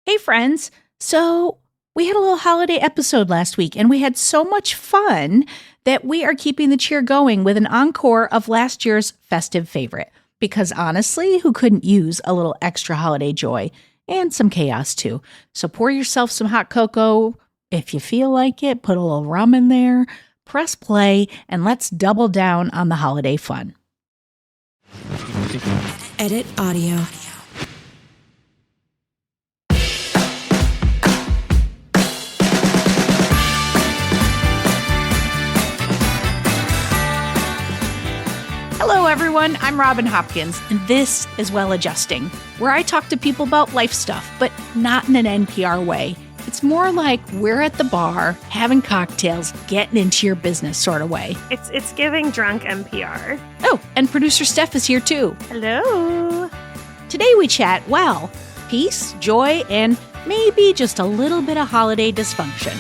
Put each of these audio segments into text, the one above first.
Hey, friends. So, we had a little holiday episode last week, and we had so much fun that we are keeping the cheer going with an encore of last year's festive favorite. Because honestly, who couldn't use a little extra holiday joy and some chaos too? So, pour yourself some hot cocoa. If you feel like it, put a little rum in there, press play, and let's double down on the holiday fun. Edit audio. Hello, everyone. I'm Robin Hopkins, and this is Well Adjusting, where I talk to people about life stuff, but not in an NPR way. It's more like we're at the bar, having cocktails, getting into your business sort of way. It's giving drunk NPR. Oh, and producer Steph is here too. Hello. Today we chat, well, peace, joy, and maybe just a little bit of holiday dysfunction.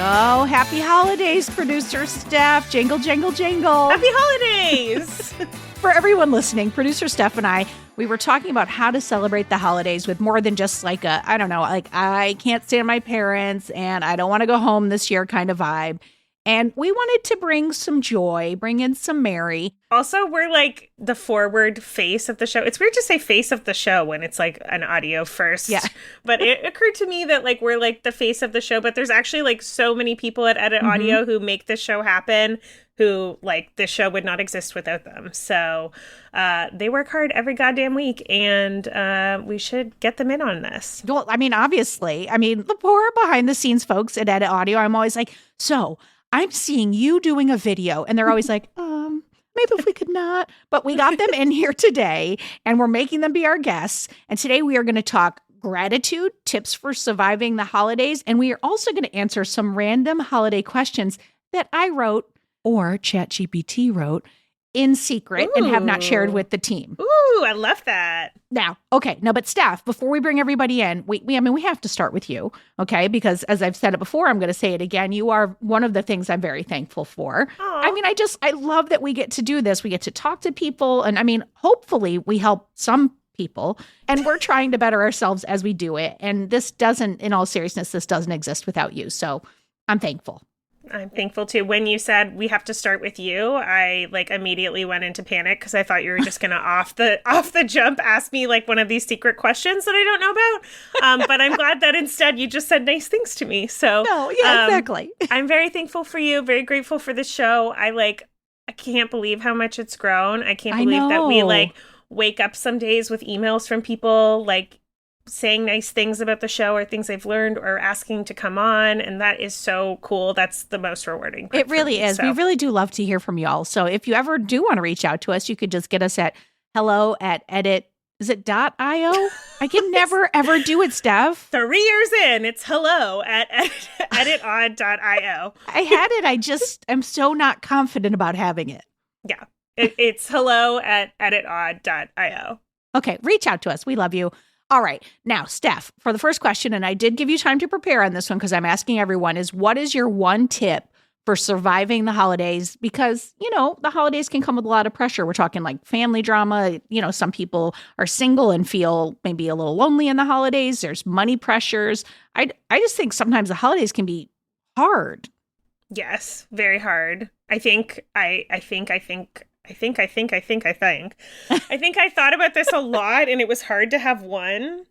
Oh, happy holidays, producer Steph. Jingle, jingle, jingle. Happy holidays. For everyone listening, producer Steph and I, we were talking about how to celebrate the holidays with more than just like I can't stand my parents and I don't want to go home this year kind of vibe. And we wanted to bring some joy, bring in some merry. Also, we're like the forward face of the show. It's weird to say face of the show when it's like an audio first. Yeah. But it occurred to me that like we're like the face of the show, but there's actually like so many people at Edit Audio who make this show happen, who like this show would not exist without them. So they work hard every goddamn week, and we should get them in on this. Well, I mean, obviously, the poor behind the scenes folks at Edit Audio, I'm always like, so I'm seeing you doing a video. And they're always like, maybe if we could not. But we got them in here today and we're making them be our guests. And today we are going to talk gratitude, tips for surviving the holidays. And we are also going to answer some random holiday questions that I wrote or ChatGPT wrote in secret and have not shared with the team. Ooh, I love that. Now, but Steph, before we bring everybody in, we have to start with you, okay? Because as I've said it before, I'm going to say it again. You are one of the things I'm very thankful for. Aww. I love that we get to do this. We get to talk to people, and hopefully we help some people, and we're trying to better ourselves as we do it. And in all seriousness, this doesn't exist without you. So I'm thankful. I'm thankful too. When you said we have to start with you, I like immediately went into panic because I thought you were just gonna off the jump ask me like one of these secret questions that I don't know about. But I'm glad that instead you just said nice things to me. So Exactly. I'm very thankful for you. Very grateful for the show. I can't believe how much it's grown. I can't believe that we like wake up some days with emails from people like saying nice things about the show or things they've learned or asking to come on. And that is so cool. That's the most rewarding part. It really is. So. We really do love to hear from y'all. So if you ever do want to reach out to us, you could just get us at hello@edit. Is it .io? I can never, ever do it, Steph. 3 years in, it's hello@editaudio. I had it. I'm so not confident about having it. Yeah. It's hello@editaudio. Okay. Reach out to us. We love you. All right. Now, Steph, for the first question, and I did give you time to prepare on this one because I'm asking everyone, is what is your one tip for surviving the holidays? Because, the holidays can come with a lot of pressure. We're talking like family drama. Some people are single and feel maybe a little lonely in the holidays. There's money pressures. I just think sometimes the holidays can be hard. Yes, very hard. I think I thought about this a lot, and it was hard to have one.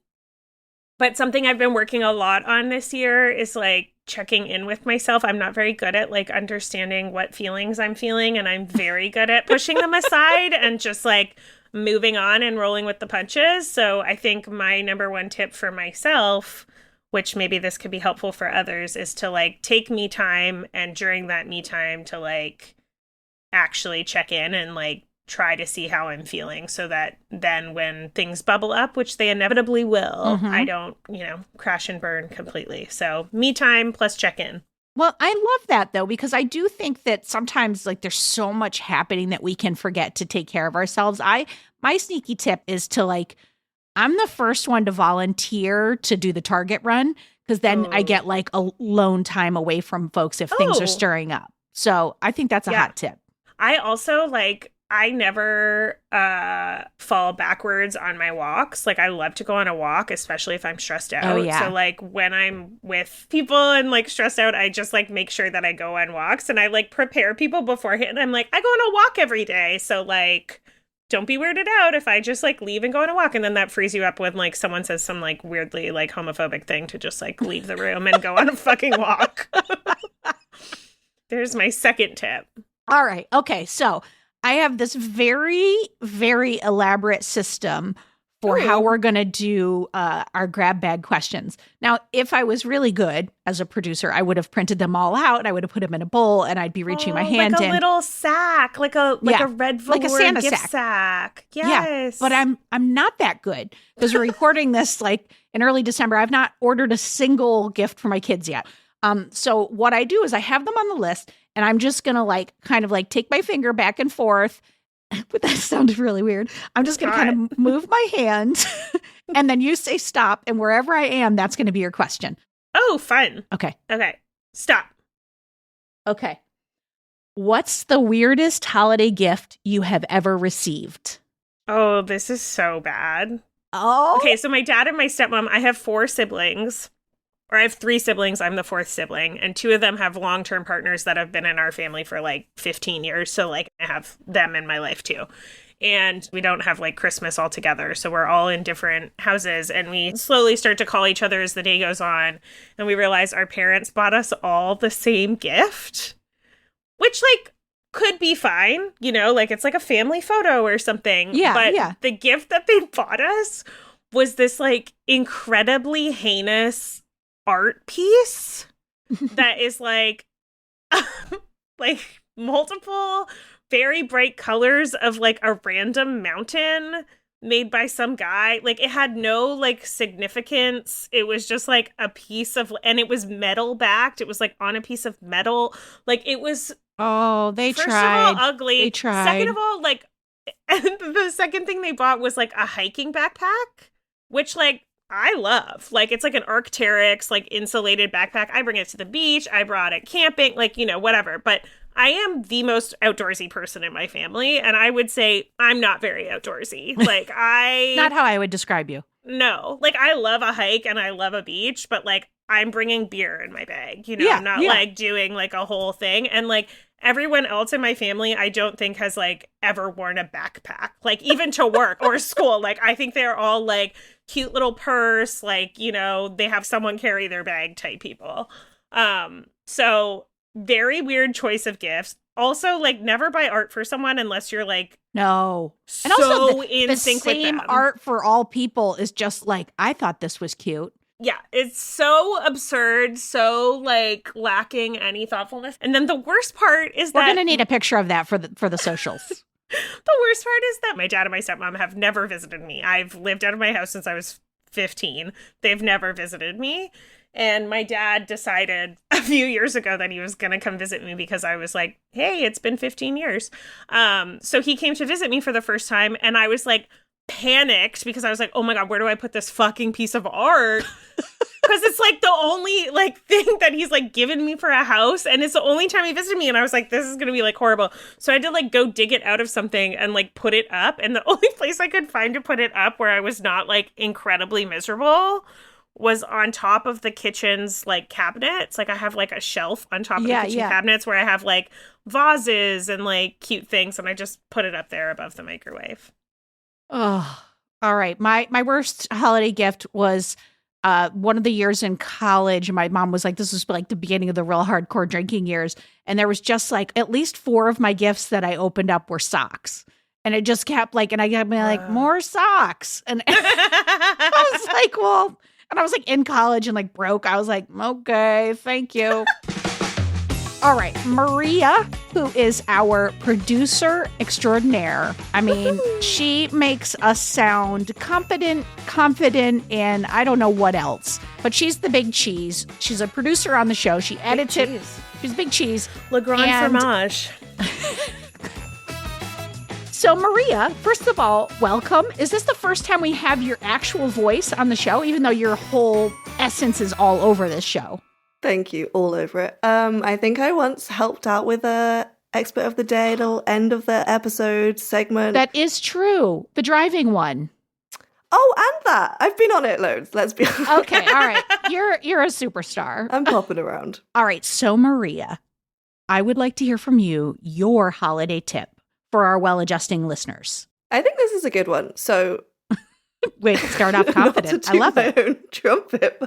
But something I've been working a lot on this year is like checking in with myself. I'm not very good at like understanding what feelings I'm feeling, and I'm very good at pushing them aside and just like moving on and rolling with the punches. So I think my number one tip for myself, which maybe this could be helpful for others, is to like take me time, and during that me time to like actually check in and like try to see how I'm feeling, so that then when things bubble up, which they inevitably will, I don't, crash and burn completely. So me time plus check in. Well, I love that though, because I do think that sometimes like there's so much happening that we can forget to take care of ourselves. My sneaky tip is to like, I'm the first one to volunteer to do the Target run, because then I get like alone time away from folks if things are stirring up. So I think that's a hot tip. I also like I never fall backwards on my walks. Like, I love to go on a walk, especially if I'm stressed out. Oh, yeah. So, like, when I'm with people and, like, stressed out, I just, like, make sure that I go on walks. And I, like, prepare people beforehand. I'm like, I go on a walk every day. So, like, don't be weirded out if I just, like, leave and go on a walk. And then that frees you up when, like, someone says some, like, weirdly, like, homophobic thing to just, like, leave the room and go on a fucking walk. There's my second tip. All right. Okay. So I have this very, very elaborate system for how we're going to do our grab bag questions. Now, if I was really good as a producer, I would have printed them all out. I would have put them in a bowl and I'd be reaching my hand like in. a little sack, like a red velour like a Santa gift sack. Yes. Yeah, but I'm not that good because we're recording this like in early December. I've not ordered a single gift for my kids yet. So what I do is I have them on the list and I'm just going to like kind of like take my finger back and forth. But that sounded really weird. I'm just going to kind of move my hand and then you say stop. And wherever I am, that's going to be your question. Oh, fun. Okay. Okay. Stop. Okay. What's the weirdest holiday gift you have ever received? Oh, this is so bad. Oh. Okay. So my dad and my stepmom, I have 4 siblings. Or I have 3 siblings. I'm the 4th sibling. And 2 of them have long-term partners that have been in our family for like 15 years. So like I have them in my life too. And we don't have like Christmas all together. So we're all in different houses and we slowly start to call each other as the day goes on. And we realize our parents bought us all the same gift, which like could be fine. You know, like it's like a family photo or something. Yeah. But the gift that they bought us was this like incredibly heinous art piece that is like multiple very bright colors of like a random mountain made by some guy. Like it had no like significance. It was just like a piece of, and it was metal backed. It was like on a piece of metal. Like it was they first tried. of all ugly. They tried. Second of all, like, and the second thing they bought was like a hiking backpack, which like I love. Like, it's like an Arc'teryx, like, insulated backpack. I bring it to the beach. I brought it camping, like, you know, whatever. But I am the most outdoorsy person in my family. And I would say I'm not very outdoorsy. Like, Not how I would describe you. No. Like, I love a hike and I love a beach. But, like, I'm bringing beer in my bag. You know, I'm not, like, doing, like, a whole thing. And, like, everyone else in my family, I don't think has, like, ever worn a backpack. Like, even to work or school. Like, I think they're all, like, cute little purse, like, you know, they have someone carry their bag type people. So very weird choice of gifts. Also, like, never buy art for someone unless you're like no. And so also in sync with them. The same art for all people is just like, I thought this was cute. Yeah, it's so absurd, so like lacking any thoughtfulness. And then the worst part is we're gonna need a picture of that for the socials. The worst part is that my dad and my stepmom have never visited me. I've lived out of my house since I was 15. They've never visited me. And my dad decided a few years ago that he was going to come visit me because I was like, hey, it's been 15 years. So he came to visit me for the first time. And I was like panicked because I was like, oh my God, where do I put this fucking piece of art? Because it's like the only like thing that he's like given me for a house. And it's the only time he visited me. And I was like, this is going to be like horrible. So I had to like go dig it out of something and like put it up. And the only place I could find to put it up where I was not like incredibly miserable was on top of the kitchen's like cabinets. Like I have like a shelf on top of the kitchen cabinets where I have like vases and like cute things. And I just put it up there above the microwave. Oh, all right. My worst holiday gift was one of the years in college. My mom was like, this was like the beginning of the real hardcore drinking years. And there was just like at least 4 of my gifts that I opened up were socks. And it just kept like, and I kept being like, more socks. And I was like, well, and I was like in college and like broke. I was like, okay, thank you. All right, Maria, who is our producer extraordinaire. I mean, she makes us sound competent, confident, and I don't know what else. But she's the big cheese. She's a producer on the show. She edits it. She's big cheese. Le Grand Fromage. So, Maria, first of all, welcome. Is this the first time we have your actual voice on the show, even though your whole essence is all over this show? Thank you, all over it. I think I once helped out with a expert of the day, little end of the episode segment. That is true. The driving one. Oh, and that. I've been on it loads, let's be honest. Okay, all right. You're a superstar. I'm popping around. All right, so Maria, I would like to hear from you your holiday tip for our well-adjusting listeners. I think this is a good one. So, wait, start off confident. I love it. Own trumpet.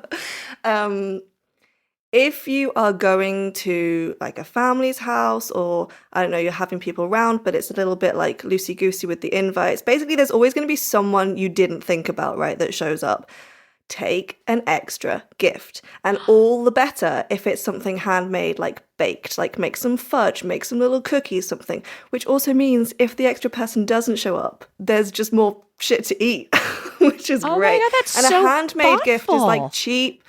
If you are going to like a family's house, or I don't know, you're having people around, but it's a little bit like loosey-goosey with the invites. Basically, there's always going to be someone you didn't think about, right, that shows up. Take an extra gift, and all the better if it's something handmade, like baked, like make some fudge, make some little cookies, something, which also means if the extra person doesn't show up, there's just more shit to eat, which is great. My God, that's and so a handmade thoughtful. gift is like cheap,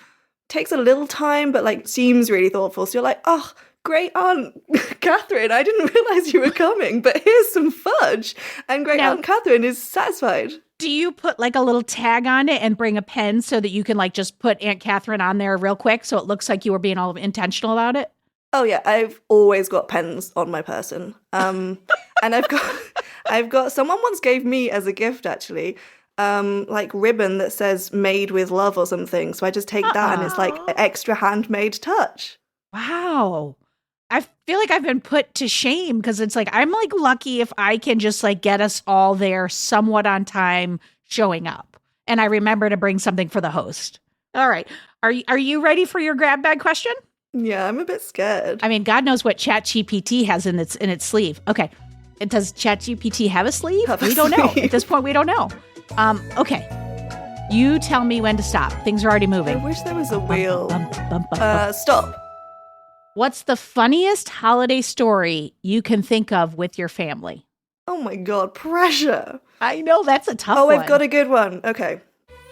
takes a little time, but like seems really thoughtful. So you're like, oh, great Aunt Catherine, I didn't realize you were coming, but here's some fudge. And great Aunt Catherine is satisfied. Do you put like a little tag on it and bring a pen so that you can like just put Aunt Catherine on there real quick so it looks like you were being all intentional about it? Oh yeah, I've always got pens on my person. And I've got someone once gave me as a gift actually, like ribbon that says made with love or something. So I just take that and it's like an extra handmade touch. Wow. I feel like I've been put to shame because it's like, I'm like lucky if I can just like get us all there somewhat on time showing up. And I remember to bring something for the host. All right. Are you ready for your grab bag question? Yeah, I'm a bit scared. I mean, God knows what ChatGPT has in its sleeve. Okay. Does ChatGPT have a sleeve? We don't know. At this point, we don't know. Okay. You tell me when to stop. Things are already moving. I wish there was a wheel. Stop. Stop. What's the funniest holiday story you can think of with your family? Oh my God, pressure. I know, that's a tough one. Oh, I've got a good one. Okay.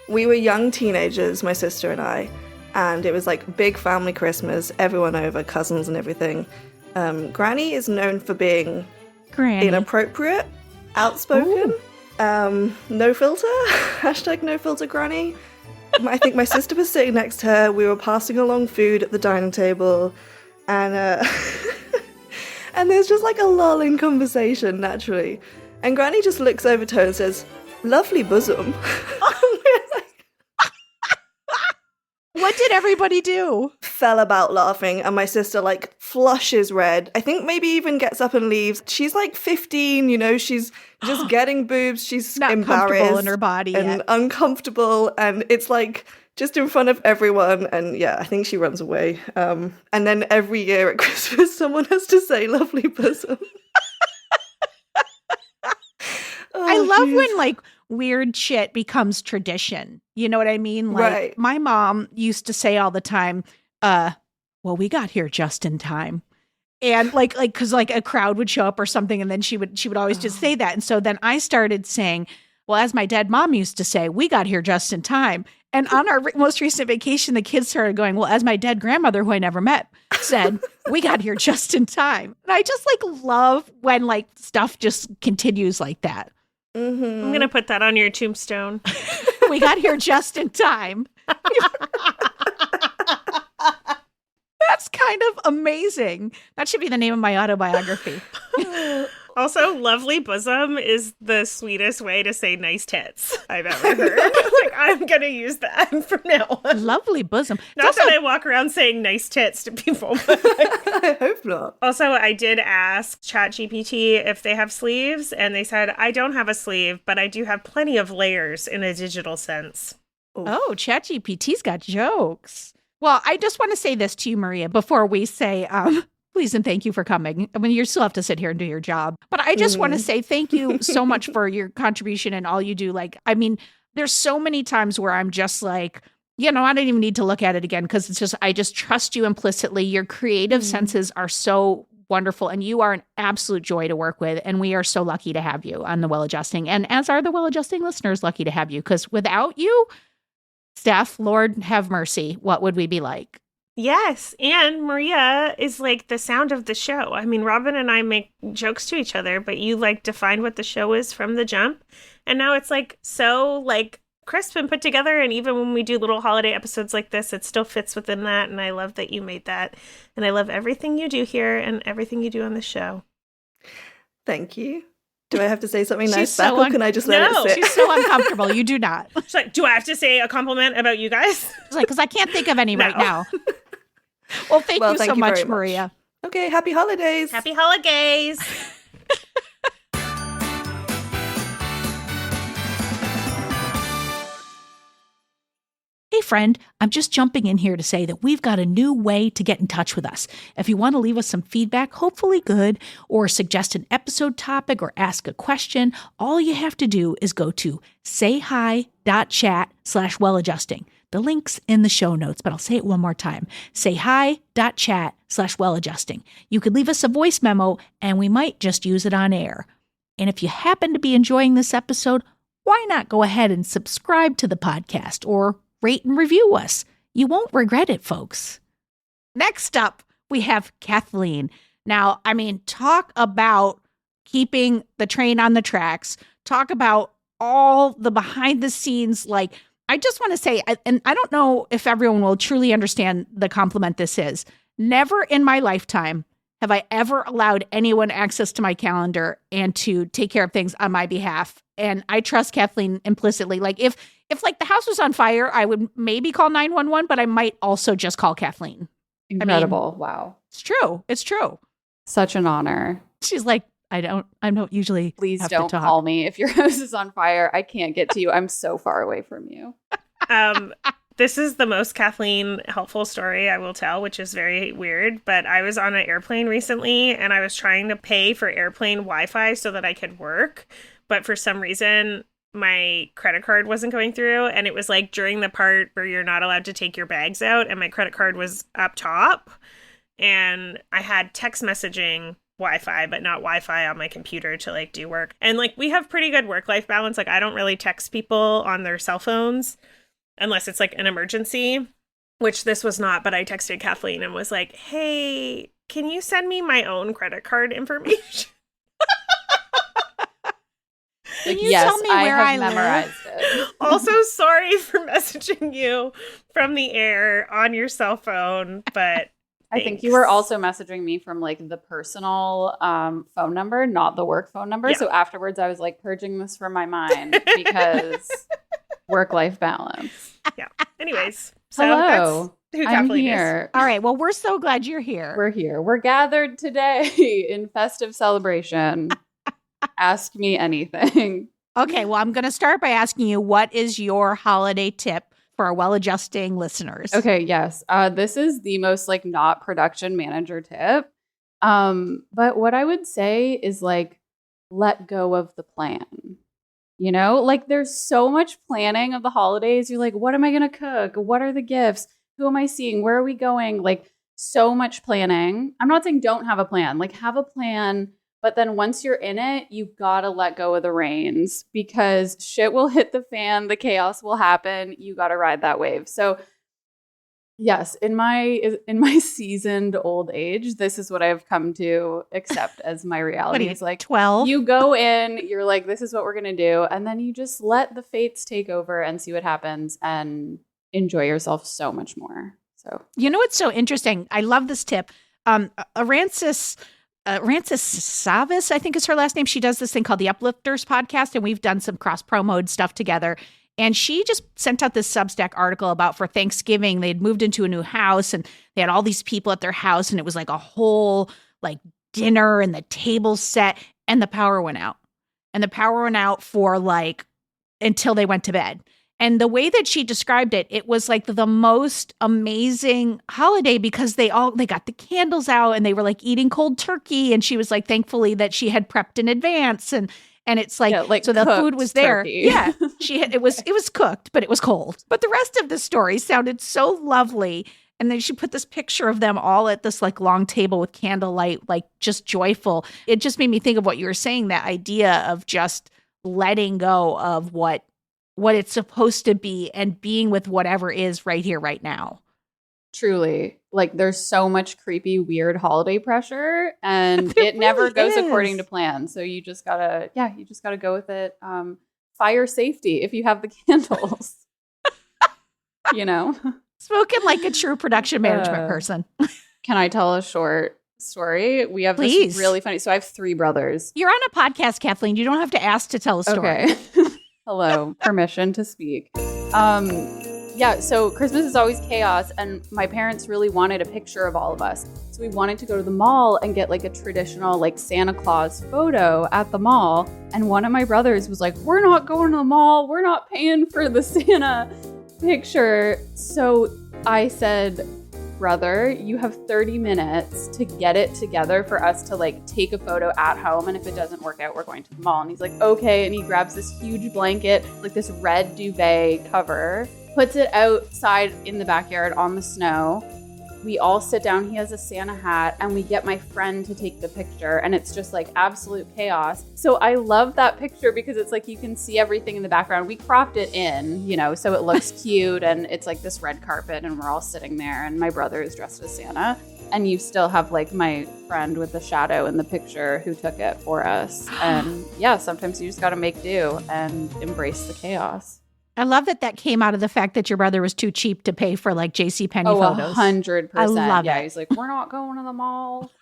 We were young teenagers, my sister and I, and it was like big family Christmas, everyone over, cousins and everything. Granny is known for being inappropriate, outspoken, no filter, hashtag no filter granny. I think my sister was sitting next to her, we were passing along food at the dining table, and and there's just like a lull in conversation naturally, and Granny just looks over to her and says, "Lovely bosom." What did everybody do? Fell about laughing, and my sister like flushes red. I think maybe even gets up and leaves. She's like 15, you know, she's just getting boobs. She's not embarrassed comfortable in her body and yet. Uncomfortable, and it's like just in front of everyone. And yeah, I think she runs away. And then every year at Christmas, someone has to say "lovely bosom." I love when like weird shit becomes tradition. You know what I mean? Like right. My mom used to say all the time, well, we got here just in time. And like, cause like a crowd would show up or something. And then she would always just say that. And so then I started saying, well, as my dead mom used to say, we got here just in time. And on our most recent vacation, the kids started going, well, as my dead grandmother, who I never met, said, we got here just in time. And I just like love when like stuff just continues like that. Mm-hmm. I'm going to put that on your tombstone. We got here just in time. That's kind of amazing. That should be the name of my autobiography. Also, lovely bosom is the sweetest way to say nice tits I've ever heard. Like, I'm going to use that from now on. Lovely bosom. Not that I walk around saying nice tits to people. But I hope not. Also, I did ask ChatGPT if they have sleeves, and they said, I don't have a sleeve, but I do have plenty of layers in a digital sense. Oh, ChatGPT's got jokes. Well, I just want to say this to you, Maria, before we say, please and thank you for coming. I mean, you still have to sit here and do your job. But I just want to say thank you so much for your contribution and all you do. Like, I mean, there's so many times where I'm just like, you know, I don't even need to look at it again because it's just, I just trust you implicitly. Your creative senses are so wonderful and you are an absolute joy to work with. And we are so lucky to have you on the Well Adjusting. And as are the Well Adjusting listeners, lucky to have you because without you, Steph, Lord have mercy, what would we be like? Yes, and Maria is like the sound of the show. I mean, Robin and I make jokes to each other, but you like defined what the show is from the jump. And now it's like so like crisp and put together. And even when we do little holiday episodes like this, it still fits within that. And I love that you made that. And I love everything you do here and everything you do on the show. Thank you. Do I have to say something She's nice so back, or can I just let No. it sit? She's so uncomfortable. You do not. She's like, do I have to say a compliment about you guys? She's like, because I can't think of any No. right now. Well, thank you so much, very Maria. Okay, happy holidays. Happy holidays. Hey friend, I'm just jumping in here to say that we've got a new way to get in touch with us. If you want to leave us some feedback, hopefully good, or suggest an episode topic or ask a question, all you have to do is go to sayhi.chat/welladjusting. The link's in the show notes, but I'll say it one more time. sayhi.chat/welladjusting. You could leave us a voice memo and we might just use it on air. And if you happen to be enjoying this episode, why not go ahead and subscribe to the podcast or rate and review us? You won't regret it, folks. Next up, we have Kathleen. Now, I mean, talk about keeping the train on the tracks. Talk about all the behind the scenes. Like, I just want to say, and I don't know if everyone will truly understand the compliment this is. Never in my lifetime have I ever allowed anyone access to my calendar and to take care of things on my behalf. And I trust Kathleen implicitly. Like if like the house was on fire, I would maybe call 911, but I might also just call Kathleen. Incredible. Wow. It's true. It's true. Such an honor. She's like, I don't usually Please have don't to talk. call me if your house is on fire. I can't get to you. I'm so far away from you. This is the most Kathleen helpful story I will tell, which is very weird. But I was on an airplane recently and I was trying to pay for airplane Wi-Fi so that I could work. But for some reason, my credit card wasn't going through. And it was like during the part where you're not allowed to take your bags out. And my credit card was up top. And I had text messaging Wi-Fi, but not Wi-Fi on my computer to like do work. And like we have pretty good work-life balance. Like I don't really text people on their cell phones unless it's like an emergency, which this was not. But I texted Kathleen and was like, hey, can you send me my own credit card information? Can you tell me where I memorized live? it. Also, sorry for messaging you from the air on your cell phone, but I think you were also messaging me from like the personal phone number, not the work phone number. Yeah. So afterwards I was like purging this from my mind because work-life balance. Yeah. Anyways, so Hello. that's who I'm Kathleen is. here. All right. Well, we're so glad you're here. We're here. We're gathered today in festive celebration. Ask me anything. Okay. Well, I'm going to start by asking you, what is your holiday tip for our well-adjusting listeners? Okay, yes. This is the most like not production manager tip. But what I would say is like, let go of the plan. You know, like there's so much planning of the holidays. You're like, what am I going to cook? What are the gifts? Who am I seeing? Where are we going? Like so much planning. I'm not saying don't have a plan, like have a plan. But then once you're in it, you gotta let go of the reins because shit will hit the fan. The chaos will happen. You gotta ride that wave. So yes, in my seasoned old age, this is what I've come to accept as my reality. It's like 12? you go in, you're like, this is what we're gonna do, and then you just let the fates take over and see what happens and enjoy yourself so much more. So You know what's so interesting? I love this tip. Arancis Savis, I think is her last name. She does this thing called the Uplifters podcast, and we've done some cross-promoed stuff together. And she just sent out this Substack article about for Thanksgiving, they'd moved into a new house and they had all these people at their house, and it was like a whole like dinner and the table set, and the power went out. And the power went out for like until they went to bed. And the way that she described it, it was like the most amazing holiday because they got the candles out and they were like eating cold turkey. And she was like, thankfully that she had prepped in advance. And it's like, yeah, like so the food was there. turkey. Yeah. It was cooked, but it was cold. But the rest of the story sounded so lovely. And then she put this picture of them all at this like long table with candlelight, like just joyful. It just made me think of what you were saying, that idea of just letting go of what it's supposed to be and being with whatever is right here, right now. Truly. Like there's so much creepy, weird holiday pressure and it never really goes is. according to plan. So you just gotta go with it. Fire safety if you have the candles. You know? Spoken like a true production management person. Can I tell a short story? We have Please. this really funny. So I have 3 brothers. You're on a podcast, Kathleen. You don't have to ask to tell a story. Okay. Hello. Permission to speak. Yeah, so Christmas is always chaos, and my parents really wanted a picture of all of us. So we wanted to go to the mall and get like a traditional like Santa Claus photo at the mall. And one of my brothers was like, we're not going to the mall. We're not paying for the Santa picture. So I said, brother, you have 30 minutes to get it together for us to like take a photo at home. And if it doesn't work out, we're going to the mall. And he's like, okay. And he grabs this huge blanket, like this red duvet cover, puts it outside in the backyard on the snow. We all sit down. He has a Santa hat, and we get my friend to take the picture, and it's just like absolute chaos. So I love that picture because it's like you can see everything in the background. We cropped it in, you know, so it looks cute, and it's like this red carpet, and we're all sitting there, and my brother is dressed as Santa. And you still have like my friend with the shadow in the picture who took it for us. And yeah, sometimes you just got to make do and embrace the chaos. I love that came out of the fact that your brother was too cheap to pay for like JCPenney photos. 100%. I love it. He's like, we're not going to the mall.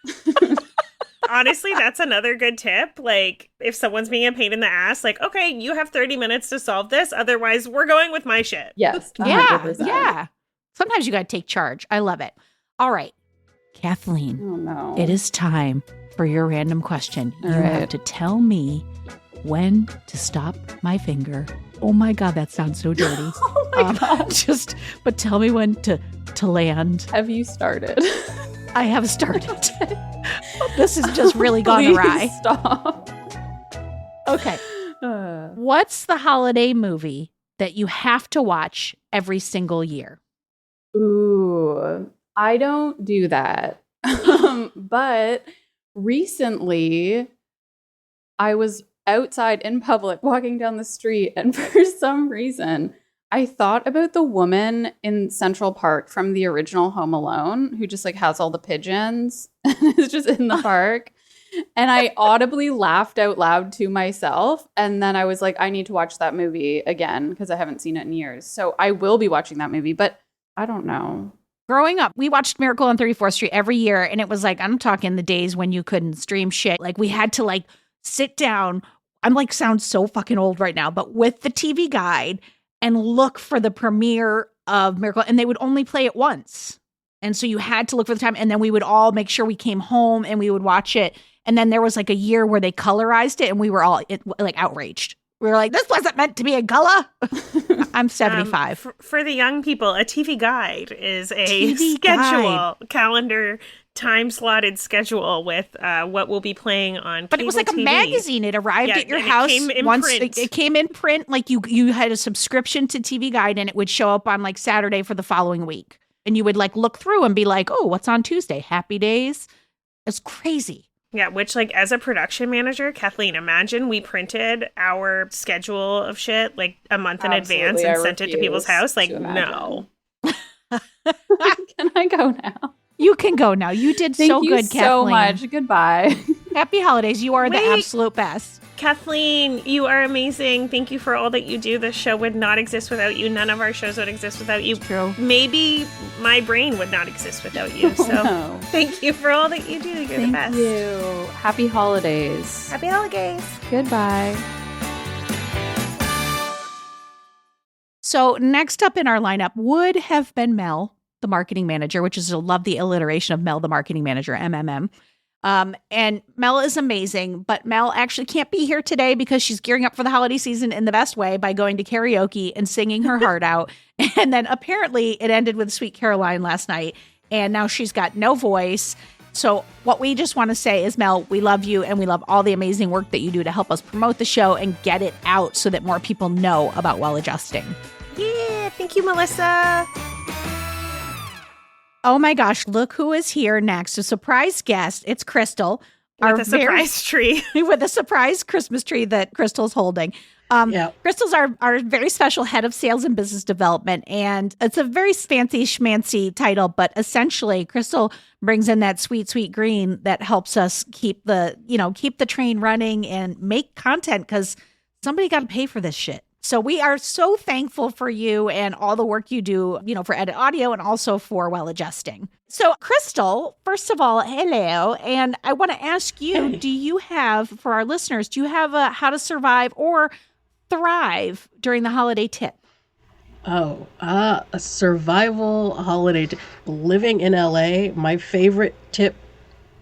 Honestly, that's another good tip. Like, if someone's being a pain in the ass, like, okay, you have 30 minutes to solve this. Otherwise, we're going with my shit. Yes. 100%. Yeah. Sometimes you got to take charge. I love it. All right, Kathleen. Oh, no. It is time for your random question. All you right. have to tell me when to stop my finger. Oh my God, that sounds so dirty. Oh my God. But tell me when to land. Have you started? I have started. This has just really gone awry. Stop. Okay. What's the holiday movie that you have to watch every single year? Ooh, I don't do that. But recently, I was outside in public walking down the street, and for some reason I thought about the woman in Central Park from the original Home Alone who just like has all the pigeons and is just in the park, and I audibly laughed out loud to myself. And then I was like, I need to watch that movie again because I haven't seen it in years. So I will be watching that movie, but I don't know. Growing up, we watched Miracle on 34th Street every year, and it was like, I'm talking the days when you couldn't stream shit. Like we had to like sit down. I'm like, sound so fucking old right now, but with the TV guide and look for the premiere of Miracle. And they would only play it once. And so you had to look for the time. And then we would all make sure we came home and we would watch it. And then there was like a year where they colorized it, and we were all like outraged. We were like, this wasn't meant to be in color. I'm 75. For the young people, a TV guide is a TV schedule, calendar, time-slotted schedule with what will be playing on But it was like cable a TV. magazine. It arrived at your house. It came in once print. it came in print. Like you had a subscription to TV Guide, and it would show up on like Saturday for the following week. And you would like look through and be like, oh, what's on Tuesday? Happy Days. It's crazy. Yeah, which like as a production manager, Kathleen, imagine we printed our schedule of shit like a month in advance and sent it to people's house. Like, no. Can I go now? You can go now. You did Thank so you good, so Kathleen. much. Goodbye. Happy holidays. You are the absolute best. Kathleen, you are amazing. Thank you for all that you do. This show would not exist without you. None of our shows would exist without you. True. Maybe my brain would not exist without you. So no. Thank you for all that you do. You're the best. Thank you. Happy holidays. Happy holidays. Goodbye. So next up in our lineup would have been Mel, the marketing manager, which is, I love the alliteration of Mel, the marketing manager, MMM. And Mel is amazing, but Mel actually can't be here today because she's gearing up for the holiday season in the best way by going to karaoke and singing her heart out. And then apparently it ended with Sweet Caroline last night, and now she's got no voice. So what we just want to say is, Mel, we love you, and we love all the amazing work that you do to help us promote the show and get it out so that more people know about Well Adjusting. Yeah, thank you, Melissa. Oh my gosh, look who is here next. A surprise guest. It's Crystal. With a surprise tree. With a surprise Christmas tree that Crystal's holding. Crystal's our very special head of sales and business development. And it's a very fancy schmancy title, but essentially Crystal brings in that sweet, sweet green that helps us keep the train running and make content, because somebody got to pay for this shit. So we are so thankful for you and all the work you do, for Edit Audio and also for Well Adjusting. So Crystal, first of all, hello. And I want to ask you, do you have, for our listeners, a how to survive or thrive during the holiday tip? A survival holiday tip. Living in LA, my favorite tip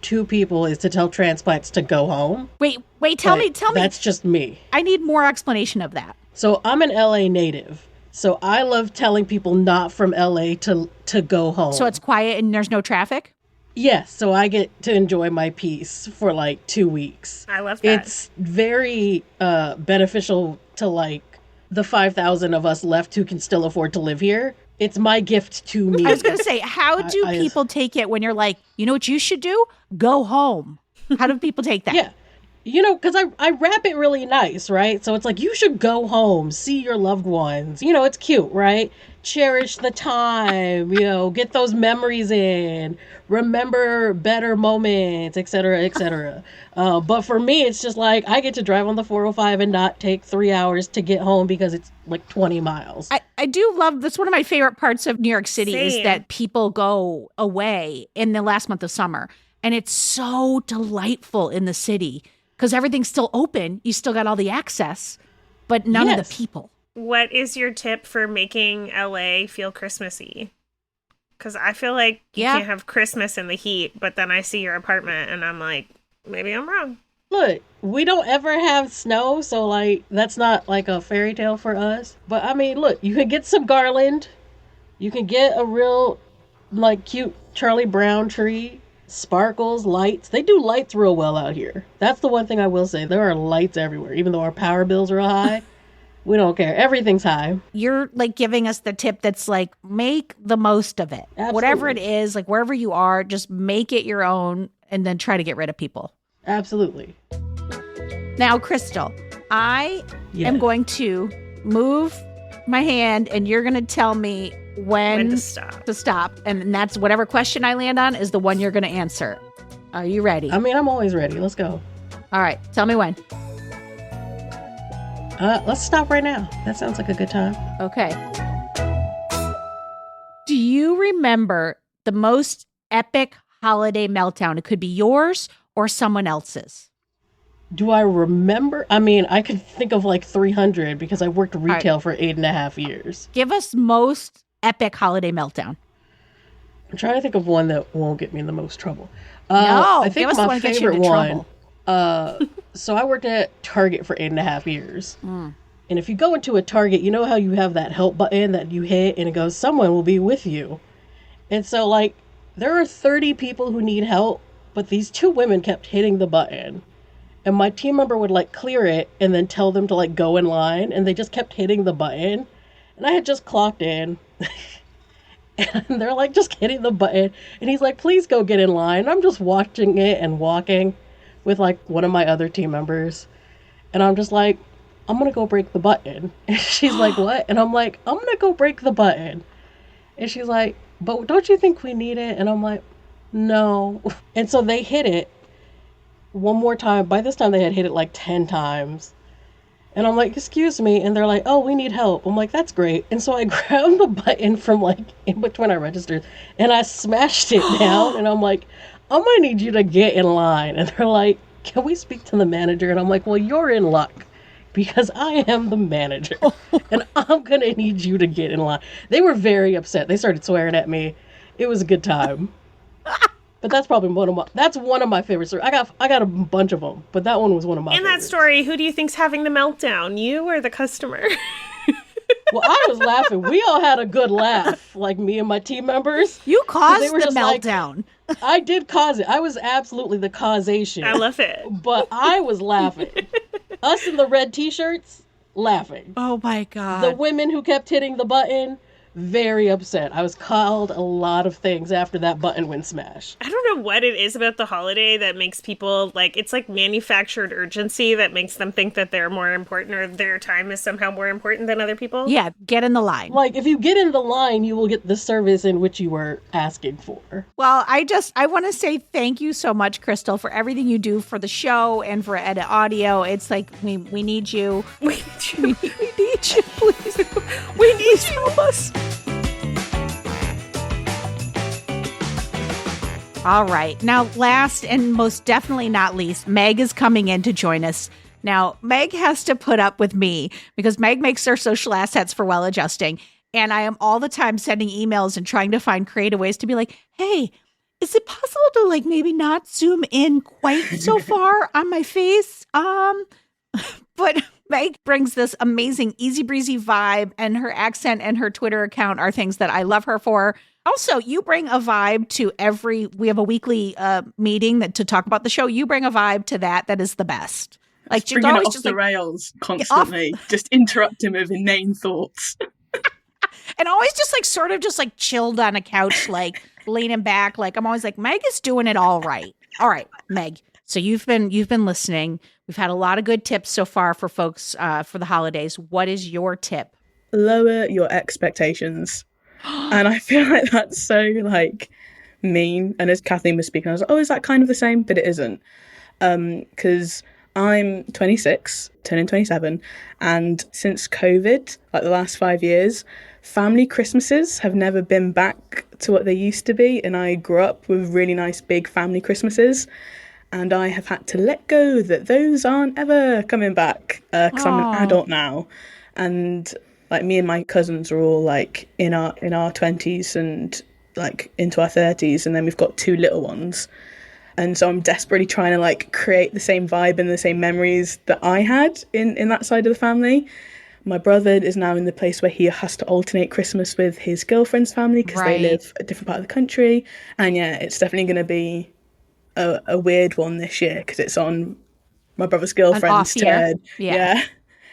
to people is to tell transplants to go home. Wait, tell me. That's just me. I need more explanation of that. So I'm an LA native. So I love telling people not from LA to go home. So it's quiet and there's no traffic? Yes. So I get to enjoy my peace for like 2 weeks. I love that. It's very beneficial to like the 5,000 of us left who can still afford to live here. It's my gift to me. I was going to say, how do people take it when you're like, you know what you should do? Go home. How do people take that? Yeah. Because I wrap it really nice, right? So it's like, you should go home, see your loved ones. It's cute, right? Cherish the time, get those memories in, remember better moments, et cetera, et cetera. But for me, it's just like, I get to drive on the 405 and not take 3 hours to get home because it's like 20 miles. I do love, that's one of my favorite parts of New York City. Same. Is that people go away in the last month of summer. And it's so delightful in the city. Because everything's still open. You still got all the access, but none of the people. What is your tip for making LA feel Christmassy? Because I feel like you can't have Christmas in the heat, but then I see your apartment and I'm like, maybe I'm wrong. Look, we don't ever have snow, so like that's not like a fairy tale for us. But I mean, look, you can get some garland. You can get a real like cute Charlie Brown tree. Sparkles, lights. They do lights real well out here. That's the one thing I will say. There are lights everywhere. Even though our power bills are high, we don't care. Everything's high. You're like giving us the tip that's like, make the most of it. Absolutely. Whatever it is, like wherever you are, just make it your own and then try to get rid of people. Absolutely. Now, Crystal, I am going to move my hand and you're going to tell me when to stop. And that's whatever question I land on is the one you're going to answer. Are you ready? I mean, I'm always ready. Let's go. All right. Tell me when. Let's stop right now. That sounds like a good time. Okay. Do you remember the most epic holiday meltdown? It could be yours or someone else's. Do I remember? I mean, I could think of like 300 because I worked retail for 8.5 years. Give us most epic holiday meltdown. I'm trying to think of one that won't get me in the most trouble. No, I think give us my one that gets you favorite into one. trouble. So I worked at Target for 8.5 years. And if you go into a Target, you know how you have that help button that you hit and it goes, someone will be with you. And so like, there are 30 people who need help, but these 2 women kept hitting the button. And my team member would like clear it and then tell them to like go in line. And they just kept hitting the button. And I had just clocked in. And they're like just hitting the button. And he's like, please go get in line. And I'm just watching it and walking with like one of my other team members. And I'm just like, I'm going to go break the button. And she's like, what? And I'm like, I'm going to go break the button. And she's like, but don't you think we need it? And I'm like, no. And so they hit it one more time. By this time they had hit it like 10 times. And I'm like, excuse me. And they're like, oh, we need help. I'm like, that's great. And so I grabbed the button from like in between our registers and I smashed it down. And I'm like, I'm going to need you to get in line. And they're like, can we speak to the manager? And I'm like, well, you're in luck because I am the manager and I'm going to need you to get in line. They were very upset. They started swearing at me. It was a good time. But that's probably one of my favorite stories. I got a bunch of them, but that one was one of my favorites. In that story, who do you think's having the meltdown? You or the customer? Well, I was laughing. We all had a good laugh, like me and my team members. You caused the Like, meltdown. I did cause it. I was absolutely the causation. I love it. But I was laughing. Us in the red t-shirts, laughing. Oh my God. The women who kept hitting the button, very upset. I was called a lot of things after that button went smash. I don't know what it is about the holiday that makes people, like, it's like manufactured urgency that makes them think that they're more important or their time is somehow more important than other people. Yeah, get in the line. Like, if you get in the line, you will get the service in which you were asking for. Well, I want to say thank you so much, Crystal, for everything you do for the show and for Edit Audio. It's like, we need you. We need you. We need you, please. We need you. Help us. All right. Now, last and most definitely not least, Meg is coming in to join us. Now, Meg has to put up with me because Meg makes her social assets for Well Adjusting. And I am all the time sending emails and trying to find creative ways to be like, hey, is it possible to like maybe not zoom in quite so far on my face? But Meg brings this amazing easy breezy vibe, and her accent and her Twitter account are things that I love her for. Also, you bring a vibe to we have a weekly meeting to talk about the show. You bring a vibe to that is the best. Like, she's bringing always it off just the rails constantly, just interrupting with inane thoughts. And always just like sort of just like chilled on a couch, like leaning back. Like, I'm always like, Meg is doing it all right. All right, Meg. So you've been listening. We've had a lot of good tips so far for folks for the holidays. What is your tip? Lower your expectations. And I feel like that's so like mean. And as Kathleen was speaking, I was like, oh, is that kind of the same? But it isn't. Because I'm 26, turning 27. And since COVID, like the last 5 years, family Christmases have never been back to what they used to be. And I grew up with really nice big family Christmases. And I have had to let go that those aren't ever coming back because I'm an adult now. And like me and my cousins are all like in our 20s and like into our 30s. And then we've got 2 little ones. And so I'm desperately trying to like create the same vibe and the same memories that I had in that side of the family. My brother is now in the place where he has to alternate Christmas with his girlfriend's family because they live a different part of the country. And yeah, it's definitely going to be a weird one this year because it's on my brother's girlfriend's turn. Yeah.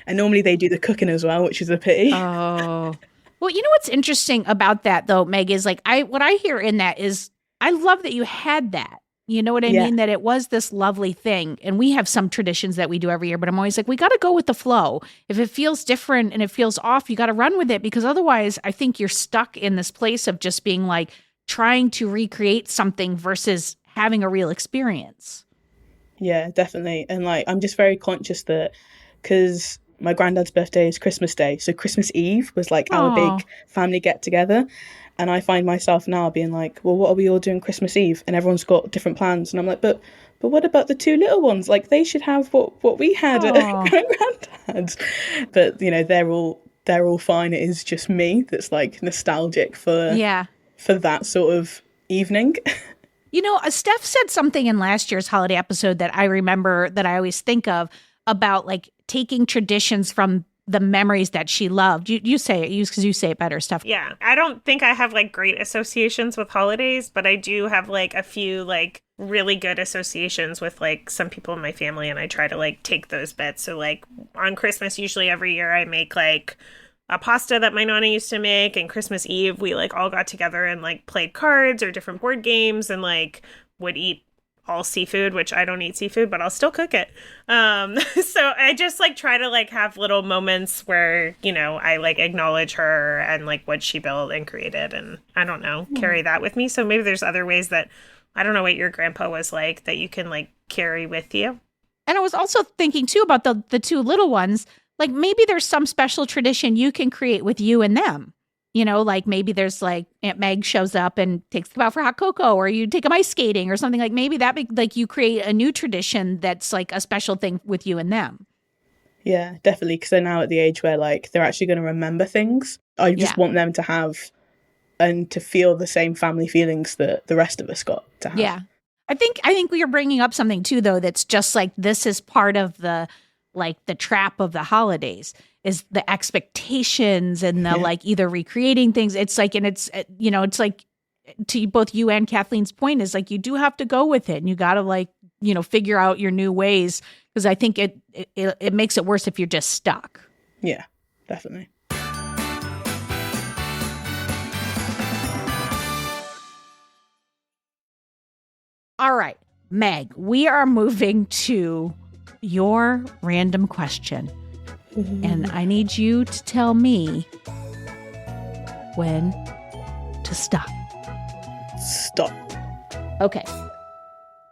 And normally they do the cooking as well, which is a pity. Oh. Well, you know what's interesting about that though, Meg, is like what I hear in that is I love that you had that. You know what I mean? That it was this lovely thing. And we have some traditions that we do every year, but I'm always like, we got to go with the flow. If it feels different and it feels off, you got to run with it because otherwise I think you're stuck in this place of just being like trying to recreate something versus having a real experience. Yeah, definitely. And like, I'm just very conscious that because my granddad's birthday is Christmas Day. So Christmas Eve was like our big family get together. And I find myself now being like, well, what are we all doing Christmas Eve? And everyone's got different plans. And I'm like, but what about the 2 little ones? Like they should have what we had at granddad's. But you know, they're all fine. It is just me that's like nostalgic for that sort of evening. You know, Steph said something in last year's holiday episode that I remember that I always think of about like taking traditions from the memories that she loved. You say it because you say it better, Steph. Yeah. I don't think I have like great associations with holidays, but I do have like a few like really good associations with like some people in my family, and I try to like take those bits. So like on Christmas, usually every year I make like a pasta that my nonna used to make, and Christmas Eve we like all got together and like played cards or different board games and like would eat all seafood, which I don't eat seafood, but I'll still cook it. So I just like try to like have little moments where, you know, I like acknowledge her and like what she built and created, and I don't know, carry that with me. So maybe there's other ways that I don't know what your grandpa was like that you can like carry with you. And I was also thinking too about the 2 little ones. Like maybe there's some special tradition you can create with you and them. You know, like maybe there's like Aunt Meg shows up and takes them out for hot cocoa, or you take them ice skating or something. Like maybe that like you create a new tradition that's like a special thing with you and them. Yeah, definitely. Because they're now at the age where like they're actually going to remember things. I just want them to have and to feel the same family feelings that the rest of us got to have. Yeah, I think we are bringing up something too, though, that's just like this is part of the trap of the holidays is the expectations and the like either recreating things. It's like, and it's, you know, it's like to both you and Kathleen's point is like, you do have to go with it and you got to like, you know, figure out your new ways. Cause I think it makes it worse if you're just stuck. Yeah, definitely. All right, Meg, we are moving to your random question. And I need you to tell me when to stop. Stop. Okay.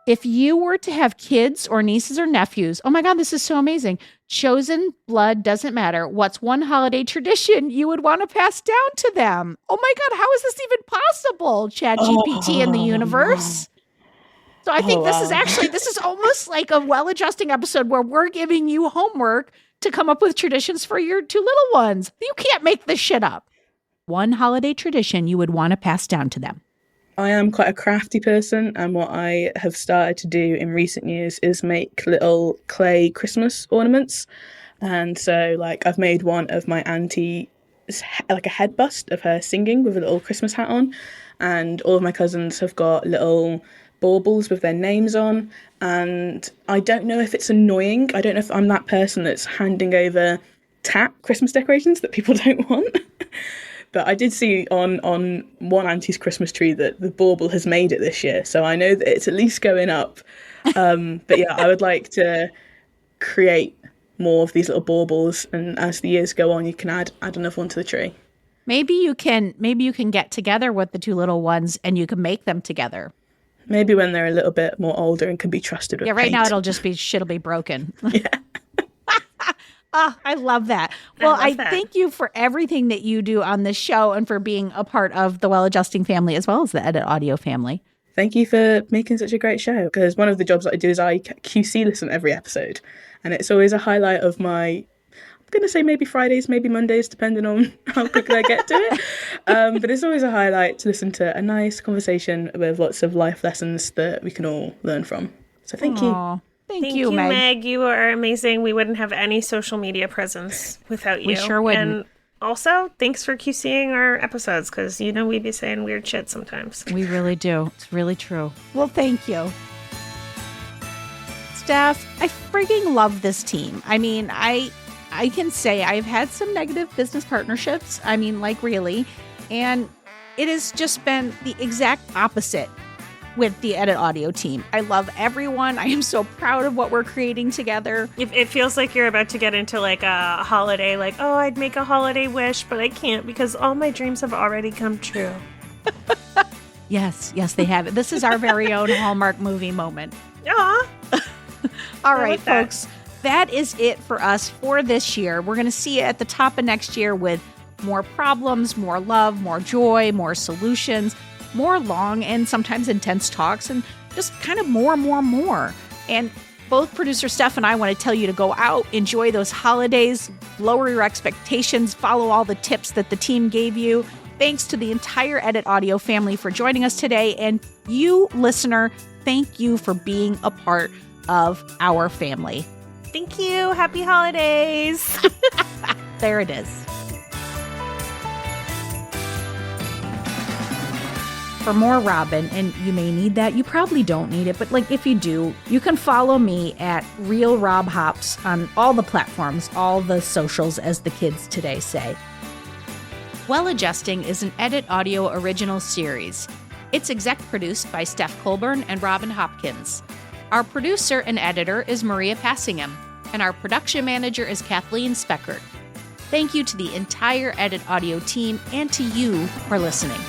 If you were to have kids or nieces or nephews, oh my God, this is so amazing. Chosen blood doesn't matter. What's one holiday tradition you would want to pass down to them? Oh my God, how is this even possible? ChatGPT in the universe. So I think this is almost like a well-adjusting episode where we're giving you homework to come up with traditions for your two little ones. You can't make this shit up. One holiday tradition you would want to pass down to them. I am quite a crafty person, and what I have started to do in recent years is make little clay Christmas ornaments. And so, like, I've made one of my auntie, like a head bust of her singing with a little Christmas hat on, and all of my cousins have got little baubles with their names on. And I don't know if it's annoying. I don't know if I'm that person that's handing over tap Christmas decorations that people don't want. But I did see on one auntie's Christmas tree that the bauble has made it this year. So I know that it's at least going up. But yeah, I would like to create more of these little baubles. And as the years go on, you can add another one to the tree. Maybe you can get together with the two little ones and you can make them together. Maybe when they're a little bit more older and can be trusted with right paint. now it'll just be shit'll be broken. Yeah. I love that. Well, I thank you for everything that you do on this show and for being a part of the Well Adjusting family as well as the Edit Audio family. Thank you for making such a great show, because one of the jobs that I do is I QC listen every episode, and it's always a highlight of my, I'm going to say maybe Fridays, maybe Mondays, depending on how quickly I get to it. But it's always a highlight to listen to a nice conversation with lots of life lessons that we can all learn from. So thank you. Thank you, Meg. You are amazing. We wouldn't have any social media presence without you. We sure wouldn't. And also, thanks for QCing our episodes, because, we'd be saying weird shit sometimes. We really do. It's really true. Well, thank you. Steph, I freaking love this team. I mean, I can say I've had some negative business partnerships. I mean, like, really. And it has just been the exact opposite with the Edit Audio team. I love everyone. I am so proud of what we're creating together. It feels like you're about to get into like a holiday, like, oh, I'd make a holiday wish, but I can't because all my dreams have already come true. Yes, they have. This is our very own Hallmark movie moment. Aw. All right, folks. That is it for us for this year. We're going to see you at the top of next year with more problems, more love, more joy, more solutions, more long and sometimes intense talks, and just kind of more. And both producer Steph and I want to tell you to go out, enjoy those holidays, lower your expectations, follow all the tips that the team gave you. Thanks to the entire Edit Audio family for joining us today. And you, listener, thank you for being a part of our family. Thank you. Happy holidays. There it is. For more Robin, and you may need that, you probably don't need it, but like if you do, you can follow me at Real Rob Hops on all the platforms, all the socials, as the kids today say. Well Adjusting is an Edit Audio original series. It's exec produced by Steph Colburn and Robin Hopkins. Our producer and editor is Maria Passingham, and our production manager is Kathleen Speckert. Thank you to the entire Edit Audio team and to you for listening.